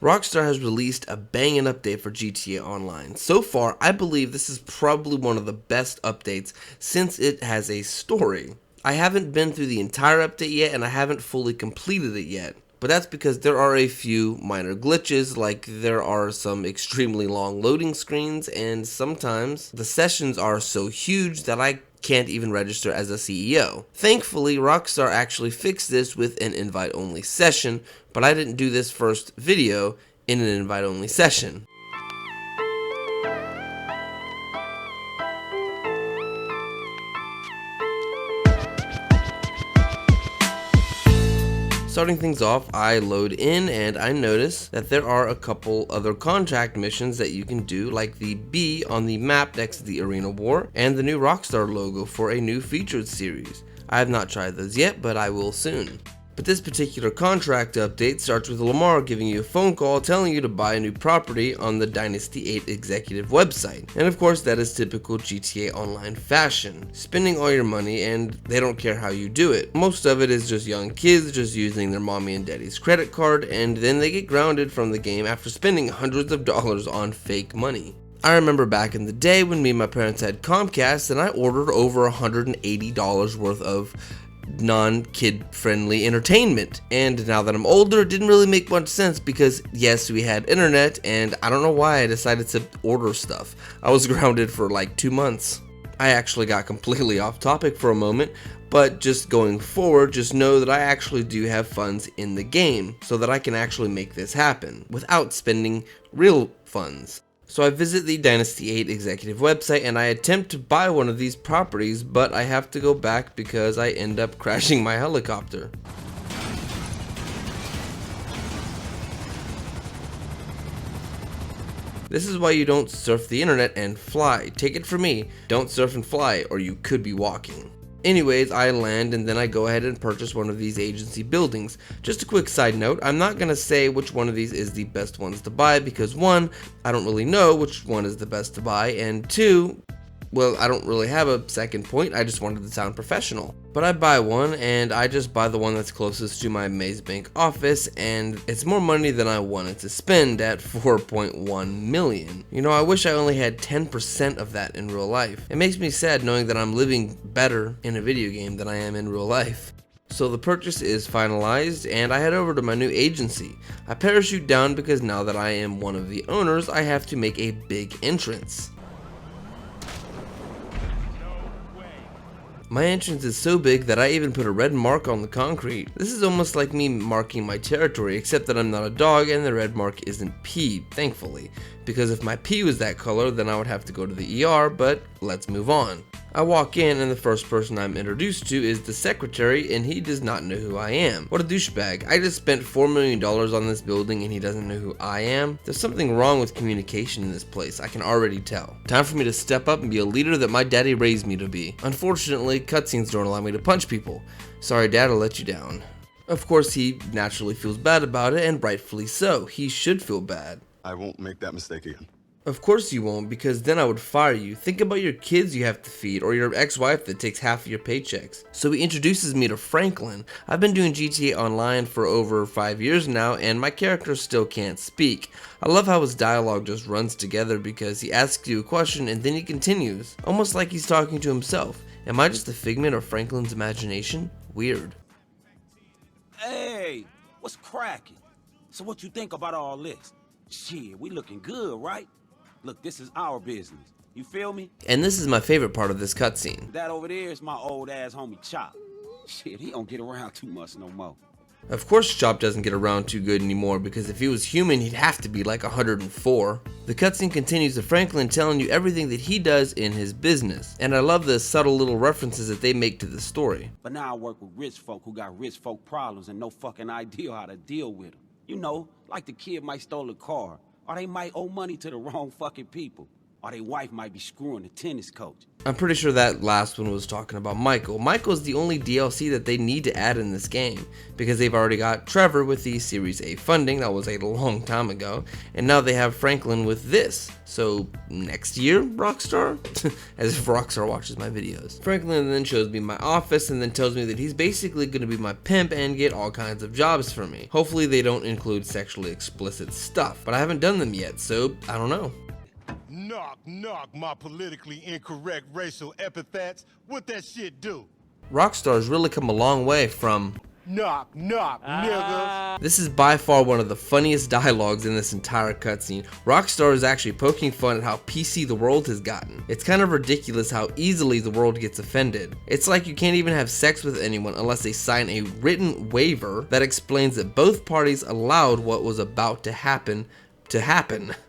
Rockstar has released a banging update for GTA Online. So far, I believe this is probably one of the best updates since it has a story. I haven't been through the entire update yet and I haven't fully completed it yet. But that's because there are a few minor glitches, like there are some extremely long loading screens, and sometimes the sessions are so huge that I can't even register as a CEO. Thankfully, Rockstar actually fixed this with an invite-only session, but I didn't do this first video in an invite-only session. Starting things off, I load in and I notice that there are a couple other contract missions that you can do, like the bee on the map next to the Arena War and the new Rockstar logo for a new featured series. I have not tried those yet, but I will soon. But this particular contract update starts with Lamar giving you a phone call telling you to buy a new property on the Dynasty 8 executive website. And of course that is typical GTA Online fashion, spending all your money and they don't care how you do it. Most of it is just young kids just using their mommy and daddy's credit card, and then they get grounded from the game after spending hundreds of dollars on fake money. I remember back in the day when me and my parents had Comcast and I ordered over $180 worth of non-kid friendly entertainment, and now that I'm older it didn't really make much sense because yes, we had internet and I don't know why I decided to order stuff. I was grounded for like 2 months. I actually got completely off topic for a moment, but just going forward, just know that I actually do have funds in the game so that I can actually make this happen without spending real funds. So I visit the Dynasty 8 executive website and I attempt to buy one of these properties, but I have to go back because I end up crashing my helicopter. This is why you don't surf the internet and fly. Take it from me, don't surf and fly or you could be walking. Anyways, I land and then I go ahead and purchase one of these agency buildings. Just a quick side note, I'm not going to say which one of these is the best ones to buy because 1, I don't really know which one is the best to buy, and 2, well, I don't really have a second point, I just wanted to sound professional. But I buy one and I just buy the one that's closest to my Maze Bank office, and it's more money than I wanted to spend at 4.1 million. You know, I wish I only had 10% of that in real life. It makes me sad knowing that I'm living better in a video game than I am in real life. So the purchase is finalized and I head over to my new agency. I parachute down because now that I am one of the owners, I have to make a big entrance. My entrance is so big that I even put a red mark on the concrete. This is almost like me marking my territory, except that I'm not a dog and the red mark isn't pee, thankfully. Because if my pee was that color, then I would have to go to the ER, but let's move on. I walk in and the first person I'm introduced to is the secretary and he does not know who I am. What a douchebag. I just spent $4 million on this building and he doesn't know who I am. There's something wrong with communication in this place, I can already tell. Time for me to step up and be a leader that my daddy raised me to be. Unfortunately, cutscenes don't allow me to punch people. Sorry dad, I'll let you down. Of course he naturally feels bad about it, and rightfully so. He should feel bad. I won't make that mistake again. Of course you won't, because then I would fire you. Think about your kids you have to feed, or your ex-wife that takes half of your paychecks. So he introduces me to Franklin. I've been doing GTA Online for over 5 years now, and my character still can't speak. I love how his dialogue just runs together because he asks you a question and then he continues, almost like he's talking to himself. Am I just a figment of Franklin's imagination? Weird. Hey, what's cracking? So what you think about all this? Shit, we looking good, right? Look, this is our business. You feel me? And this is my favorite part of this cutscene. That over there is my old ass homie Chop. Shit, he don't get around too much no more. Of course Chop doesn't get around too good anymore because if he was human he'd have to be like 104. The cutscene continues with Franklin telling you everything that he does in his business, and I love the subtle little references that they make to the story. But now I work with rich folk who got rich folk problems and no fucking idea how to deal with them. You know, like the kid might stole a car, or they might owe money to the wrong fucking people. or their wife might be screwing the tennis coach. I'm pretty sure that last one was talking about Michael. Michael's the only DLC that they need to add in this game, because they've already got Trevor with the Series A funding, that was a long time ago, and now they have Franklin with this. So next year, Rockstar? As if Rockstar watches my videos. Franklin then shows me my office and then tells me that he's basically going to be my pimp and get all kinds of jobs for me. Hopefully they don't include sexually explicit stuff, but I haven't done them yet, so I don't know. Knock, knock, my politically incorrect racial epithets. What that shit do? Rockstar's really come a long way from knock, knock, niggas. This is by far one of the funniest dialogues in this entire cutscene. Rockstar is actually poking fun at how PC the world has gotten. It's kind of ridiculous how easily the world gets offended. It's like you can't even have sex with anyone unless they sign a written waiver that explains that both parties allowed what was about to happen,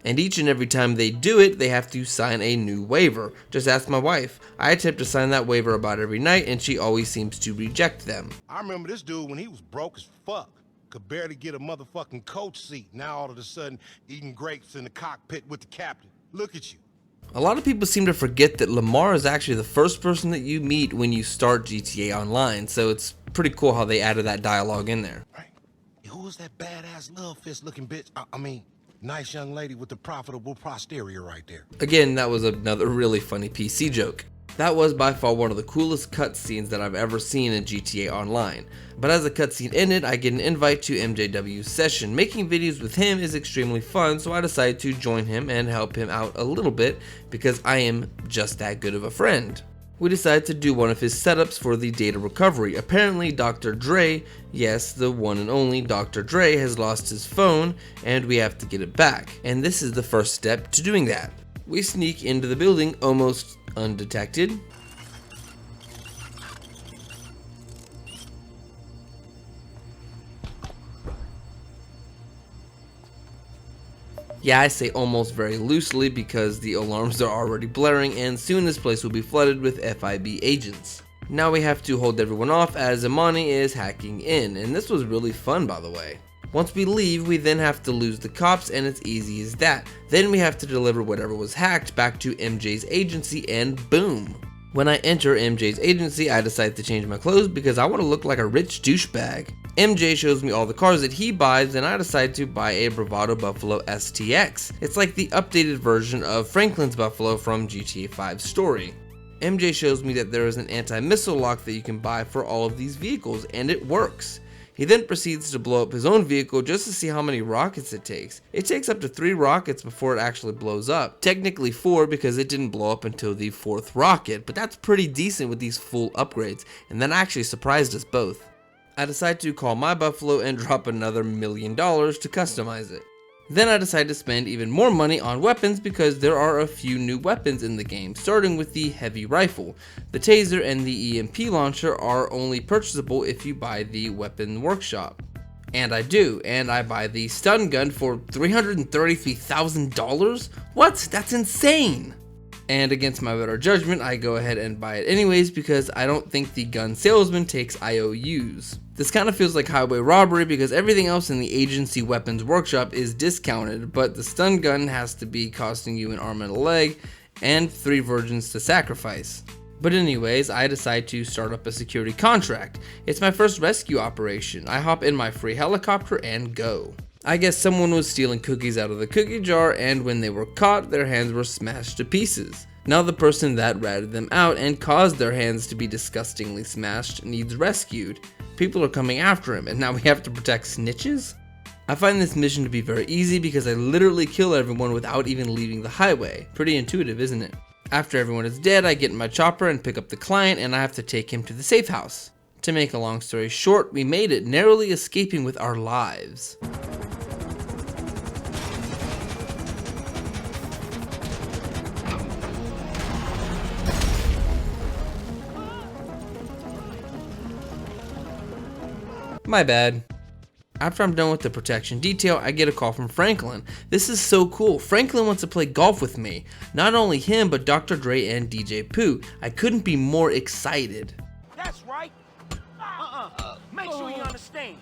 and each and every time they do it, they have to sign a new waiver. Just ask my wife. I attempt to sign that waiver about every night, and she always seems to reject them. I remember this dude when he was broke as fuck. Could barely get a motherfucking coach seat. Now all of a sudden, eating grapes in the cockpit with the captain. Look at you. A lot of people seem to forget that Lamar is actually the first person that you meet when you start GTA Online, so it's pretty cool how they added that dialogue in there. Right. Who was that badass little fist looking bitch? I mean, nice young lady with the profitable posterior right there. Again, that was another really funny PC joke. That was by far one of the coolest cutscenes that I've ever seen in GTA Online. But as the cutscene ended, I get an invite to MJW's session. Making videos with him is extremely fun, so I decided to join him and help him out a little bit because I am just that good of a friend. We decided to do one of his setups for the data recovery. Apparently Dr. Dre, yes, the one and only Dr. Dre, has lost his phone and we have to get it back. And this is the first step to doing that. We sneak into the building almost undetected. Yeah, I say almost very loosely because the alarms are already blaring and soon this place will be flooded with FIB agents. Now we have to hold everyone off as Imani is hacking in, and this was really fun by the way. Once we leave, we then have to lose the cops and it's easy as that. Then we have to deliver whatever was hacked back to MJ's Agency and boom. When I enter MJ's Agency, I decide to change my clothes because I want to look like a rich douchebag. MJ shows me all the cars that he buys and I decide to buy a Bravado Buffalo STX. It's like the updated version of Franklin's Buffalo from GTA 5's story. MJ shows me that there is an anti-missile lock that you can buy for all of these vehicles and it works. He then proceeds to blow up his own vehicle just to see how many rockets it takes. It takes up to 3 rockets before it actually blows up. Technically 4 because it didn't blow up until the 4th rocket, but that's pretty decent with these full upgrades, and that actually surprised us both. I decide to call my Buffalo and drop another $1 million to customize it. Then I decide to spend even more money on weapons because there are a few new weapons in the game, starting with the heavy rifle. The taser and the EMP launcher are only purchasable if you buy the weapon workshop. And I do, and I buy the stun gun for $333,000? What? That's insane! And against my better judgment, I go ahead and buy it anyways because I don't think the gun salesman takes IOUs. This kind of feels like highway robbery because everything else in the agency weapons workshop is discounted, but the stun gun has to be costing you an arm and a leg and 3 virgins to sacrifice. But anyways, I decide to start up a security contract. It's my first rescue operation. I hop in my free helicopter and go. I guess someone was stealing cookies out of the cookie jar and when they were caught, their hands were smashed to pieces. Now the person that ratted them out and caused their hands to be disgustingly smashed needs rescued. People are coming after him and now we have to protect snitches? I find this mission to be very easy because I literally kill everyone without even leaving the highway. Pretty intuitive, isn't it? After everyone is dead, I get in my chopper and pick up the client and I have to take him to the safe house. To make a long story short, we made it, narrowly escaping with our lives. My bad. After I'm done with the protection detail, I get a call from Franklin. This is so cool. Franklin wants to play golf with me. Not only him, but Dr. Dre and DJ Pooh. I couldn't be more excited. That's right. Make sure you understand.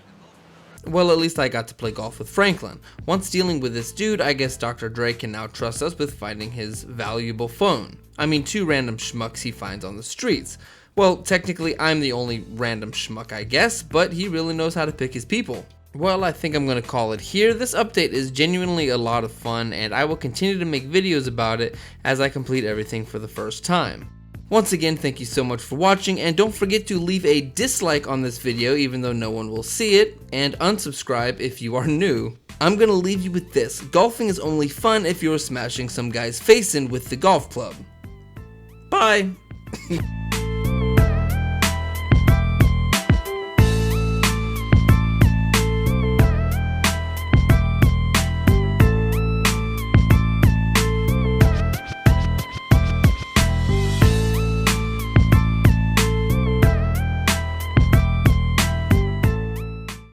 Well, at least I got to play golf with Franklin. Once dealing with this dude, I guess Dr. Dre can now trust us with finding his valuable phone. I mean, 2 random schmucks he finds on the streets. Well, technically I'm the only random schmuck, I guess, but he really knows how to pick his people. Well, I think I'm going to call it here. This update is genuinely a lot of fun, and I will continue to make videos about it as I complete everything for the first time. Once again, thank you so much for watching, and don't forget to leave a dislike on this video even though no one will see it, and unsubscribe if you are new. I'm going to leave you with this: golfing is only fun if you're smashing some guy's face in with the golf club. Bye!